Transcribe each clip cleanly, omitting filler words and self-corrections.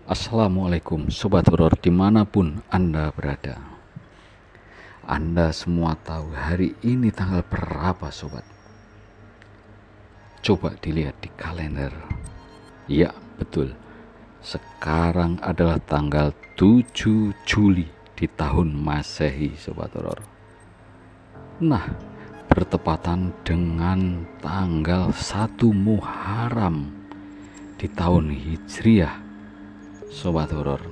Assalamualaikum Sobat Horor dimanapun Anda berada. Anda semua tahu hari ini tanggal berapa Sobat? Coba dilihat di kalender. Ya betul, sekarang adalah tanggal 7 Juli di tahun Masehi Sobat Horor. Nah, bertepatan dengan tanggal 1 Muharram di tahun Hijriah Sobat Horor.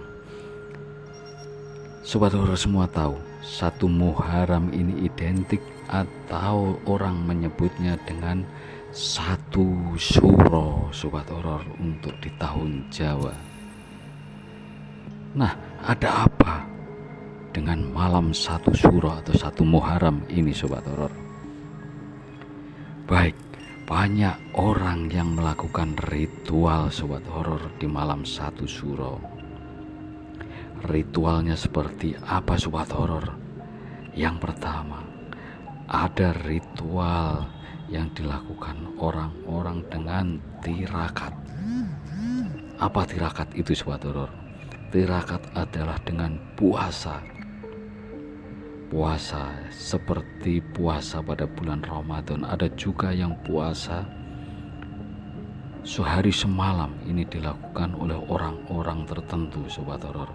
Sobat Horor semua tahu 1 Muharram ini identik atau orang menyebutnya dengan 1 Suro Sobat Horor untuk di tahun Jawa. Nah, ada apa dengan malam 1 Suro atau 1 Muharram ini Sobat Horor? Baik, banyak orang yang melakukan ritual Sobat Horor di malam 1 Suro. Ritualnya seperti apa Sobat Horor? Yang pertama, ada ritual yang dilakukan orang-orang dengan tirakat. Apa tirakat itu Sobat Horor? Tirakat adalah dengan puasa seperti puasa pada bulan Ramadan. Ada juga yang puasa sehari semalam. Ini dilakukan oleh orang-orang tertentu Sobat Horor.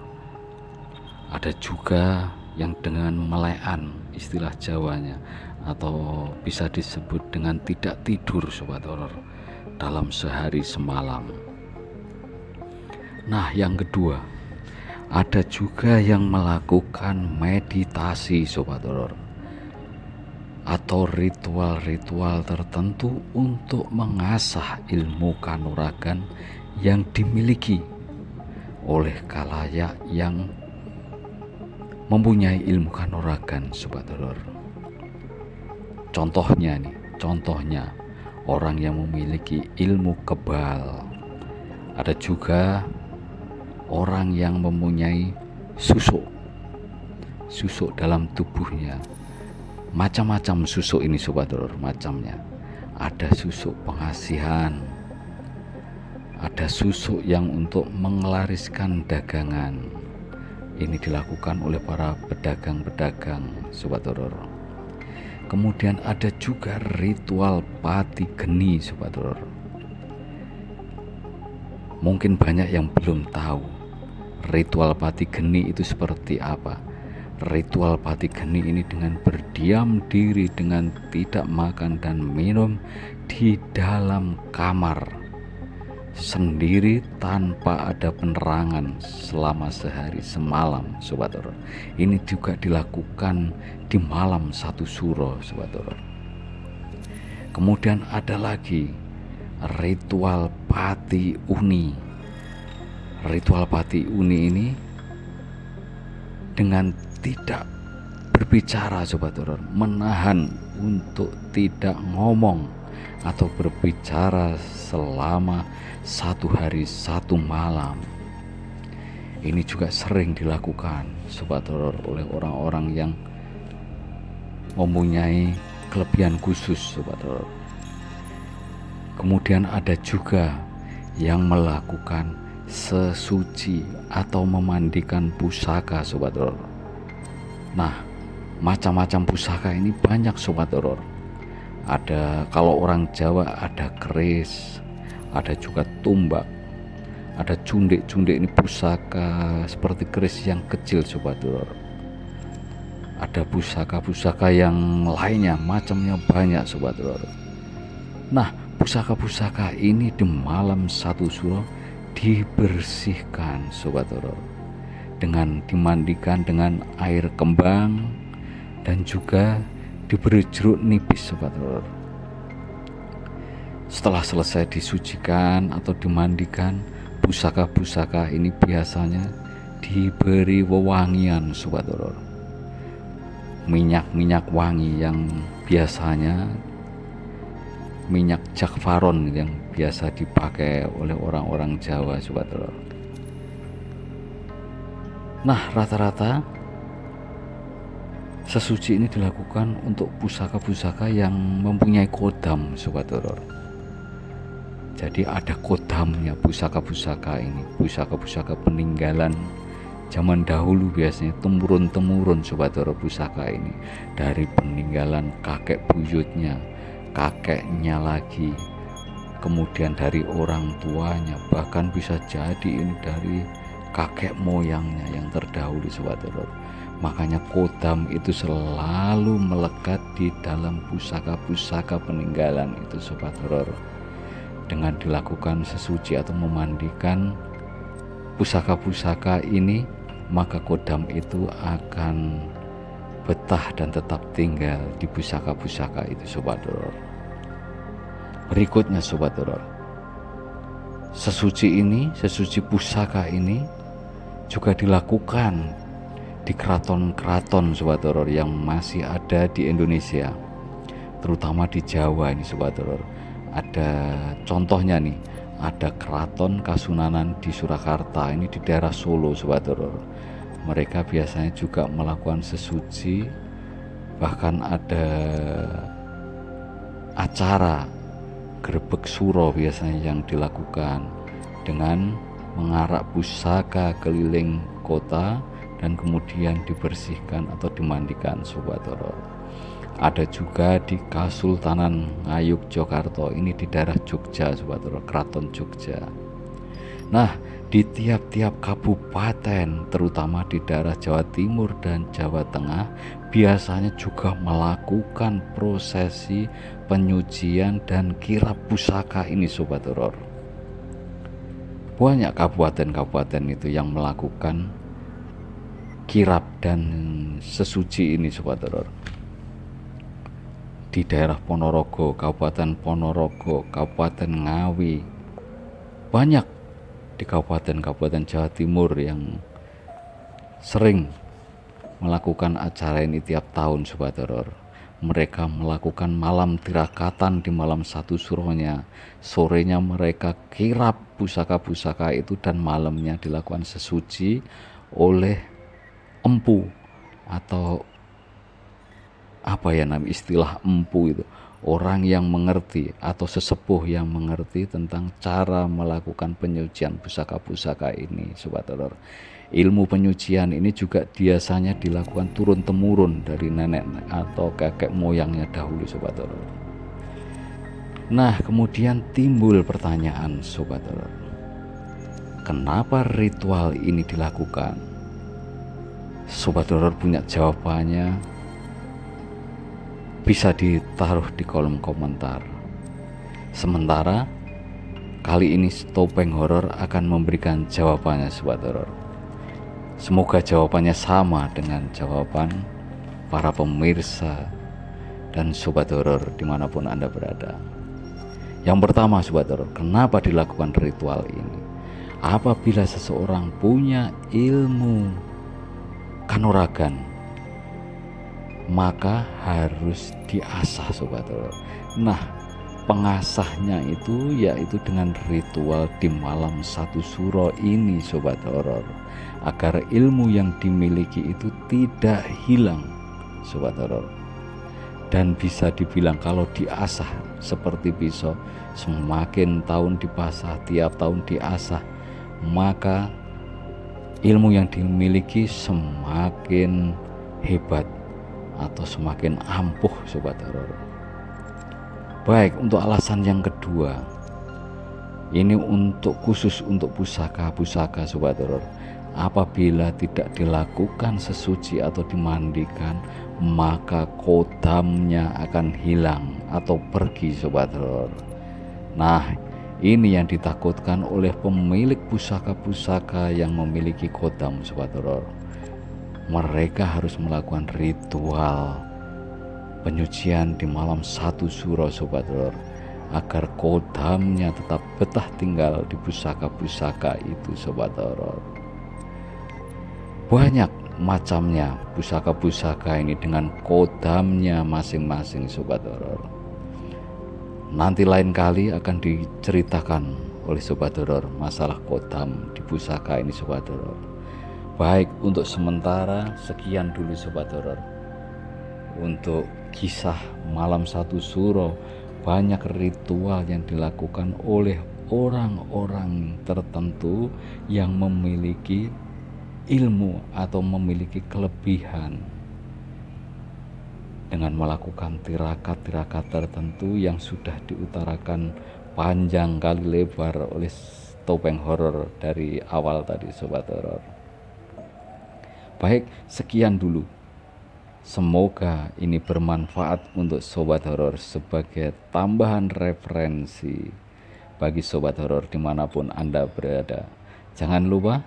Ada juga yang dengan melean, istilah Jawanya, atau bisa disebut dengan tidak tidur Sobat Horor dalam sehari semalam. Nah, yang kedua, ada juga yang melakukan meditasi Sobat Horor, atau ritual-ritual tertentu untuk mengasah ilmu kanuragan yang dimiliki oleh khalayak yang mempunyai ilmu kanuragan Sobat Horor. Contohnya orang yang memiliki ilmu kebal. Ada juga orang yang mempunyai susuk dalam tubuhnya. Macam-macam susuk ini Sobat Horor, macamnya. Ada susuk pengasihan, ada susuk yang untuk mengelariskan dagangan. Ini dilakukan oleh para pedagang-pedagang Sobat Horor. Kemudian ada juga ritual pati geni Sobat Horor. Mungkin banyak yang belum tahu ritual pati geni itu seperti apa. Ritual pati geni ini dengan berdiam diri, dengan tidak makan dan minum di dalam kamar sendiri tanpa ada penerangan selama sehari semalam Sobat Horor. Ini juga dilakukan di malam 1 Suro Sobat Horor. Kemudian ada lagi ritual pati uni. Ritual pati uni ini dengan tidak berbicara Sobat Horor, menahan untuk tidak ngomong atau berbicara selama 1 hari 1 malam. Ini juga sering dilakukan Sobat Horor oleh orang-orang yang mempunyai kelebihan khusus Sobat Horor. Kemudian ada juga yang melakukan sesuci atau memandikan pusaka Sobat Horor. Nah, macam-macam pusaka ini banyak Sobat Horor. Ada, kalau orang Jawa ada keris, ada juga tumbak, ada cundik-cundik. Ini pusaka seperti keris yang kecil Sobat Horor. Ada pusaka-pusaka yang lainnya, macamnya banyak Sobat Horor. Nah, pusaka-pusaka ini di malam 1 Suro dibersihkan Sobat Horor, dengan dimandikan dengan air kembang dan juga diberi jeruk nipis Sobat Horor. Setelah selesai disucikan atau dimandikan, pusaka-pusaka ini biasanya diberi wewangian Sobat Horor. Minyak-minyak wangi yang biasanya minyak jakfaron yang biasa dipakai oleh orang-orang Jawa Sobat Horor. Nah, rata-rata sesuci ini dilakukan untuk pusaka-pusaka yang mempunyai kodam Sobat Horor. Jadi ada kodamnya pusaka-pusaka ini, pusaka-pusaka peninggalan zaman dahulu, biasanya temurun-temurun Sobat Horor pusaka ini. Dari peninggalan kakek buyutnya, kakeknya lagi, kemudian dari orang tuanya, bahkan bisa jadi ini dari kakek moyangnya yang terdahulu Sobat Horor. Makanya kodam itu selalu melekat di dalam pusaka-pusaka peninggalan itu Sobat Horor. Dengan dilakukan sesuci atau memandikan pusaka-pusaka ini, maka kodam itu akan betah dan tetap tinggal di pusaka-pusaka itu Sobat Horor. Berikutnya Sobat Horor, sesuci pusaka ini juga dilakukan di keraton-keraton Sobat Horor yang masih ada di Indonesia, terutama di Jawa ini Sobat Horor. Ada contohnya nih, ada Keraton Kasunanan di Surakarta, ini di daerah Solo Sobat Horor. Mereka biasanya juga melakukan sesuci, bahkan ada acara grebek suro biasanya yang dilakukan dengan mengarak pusaka keliling kota dan kemudian dibersihkan atau dimandikan Sobat Horor. Ada juga di Kasultanan Ngayuk Jogarta, ini di daerah Jogja Sobat Horor, Keraton Jogja. Nah, di tiap-tiap kabupaten, terutama di daerah Jawa Timur dan Jawa Tengah, biasanya juga melakukan prosesi penyucian dan kirap pusaka ini Sobat Horor. Banyak kabupaten-kabupaten itu yang melakukan kirap dan sesuci ini Sobat Horor. Di daerah Ponorogo, Kabupaten Ponorogo, Kabupaten Ngawi, banyak di kabupaten-kabupaten Jawa Timur yang sering melakukan acara ini tiap tahun Sobat Horor. Mereka melakukan malam tirakatan di malam satu suronya, sorenya mereka kirap pusaka-pusaka itu, dan malamnya dilakukan sesuci oleh empu atau apa ya namanya istilah empu itu, orang yang mengerti atau sesepuh yang mengerti tentang cara melakukan penyucian pusaka-pusaka ini Sobat Horor. Ilmu penyucian ini juga biasanya dilakukan turun-temurun dari nenek atau kakek moyangnya dahulu Sobat Horor. Nah, kemudian timbul pertanyaan Sobat Horor, kenapa ritual ini dilakukan? Sobat Horor punya jawabannya, bisa ditaruh di kolom komentar. Sementara kali ini Topeng Horor akan memberikan jawabannya Sobat Horor. Semoga jawabannya sama dengan jawaban para pemirsa dan Sobat Horor dimanapun Anda berada. Yang pertama Sobat Horor, kenapa dilakukan ritual ini? Apabila seseorang punya ilmu kanuragan, maka harus diasah Sobat Horor. Nah, pengasahnya itu yaitu dengan ritual di malam satu suro ini Sobat Horor, agar ilmu yang dimiliki itu tidak hilang Sobat Horor. Dan bisa dibilang kalau diasah seperti pisau, semakin tahun dipasah, tiap tahun diasah, maka ilmu yang dimiliki semakin hebat atau semakin ampuh Sobat Horor. Baik, untuk alasan yang kedua, ini khusus untuk pusaka-pusaka Sobat Horor. Apabila tidak dilakukan sesuci atau dimandikan, maka kodamnya akan hilang atau pergi Sobat Horor. Nah, ini yang ditakutkan oleh pemilik pusaka-pusaka yang memiliki kodam Sobat Horor. Mereka harus melakukan ritual penyucian di malam satu suro Sobat Horor, agar kodamnya tetap betah tinggal di pusaka-pusaka itu Sobat Horor. Banyak macamnya pusaka-pusaka ini dengan kodamnya masing-masing Sobat Horor. Nanti lain kali akan diceritakan oleh Sobat Horor masalah kodam di pusaka ini Sobat Horor. Baik, untuk sementara sekian dulu Sobat Horor untuk kisah malam satu suro banyak ritual yang dilakukan oleh orang-orang tertentu yang memiliki ilmu atau memiliki kelebihan dengan melakukan tirakat-tirakat tertentu yang sudah diutarakan panjang kali lebar oleh topeng horor dari awal tadi sobat horor. Baik, sekian dulu. Semoga ini bermanfaat untuk sobat horor sebagai tambahan referensi bagi sobat horor dimanapun Anda berada. Jangan lupa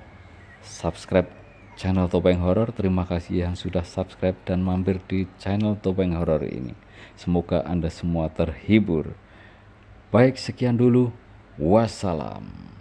subscribe channel Topeng Horor. Terima kasih yang sudah subscribe dan mampir di channel Topeng Horor ini. Semoga Anda semua terhibur. Baik, sekian dulu. Wassalam.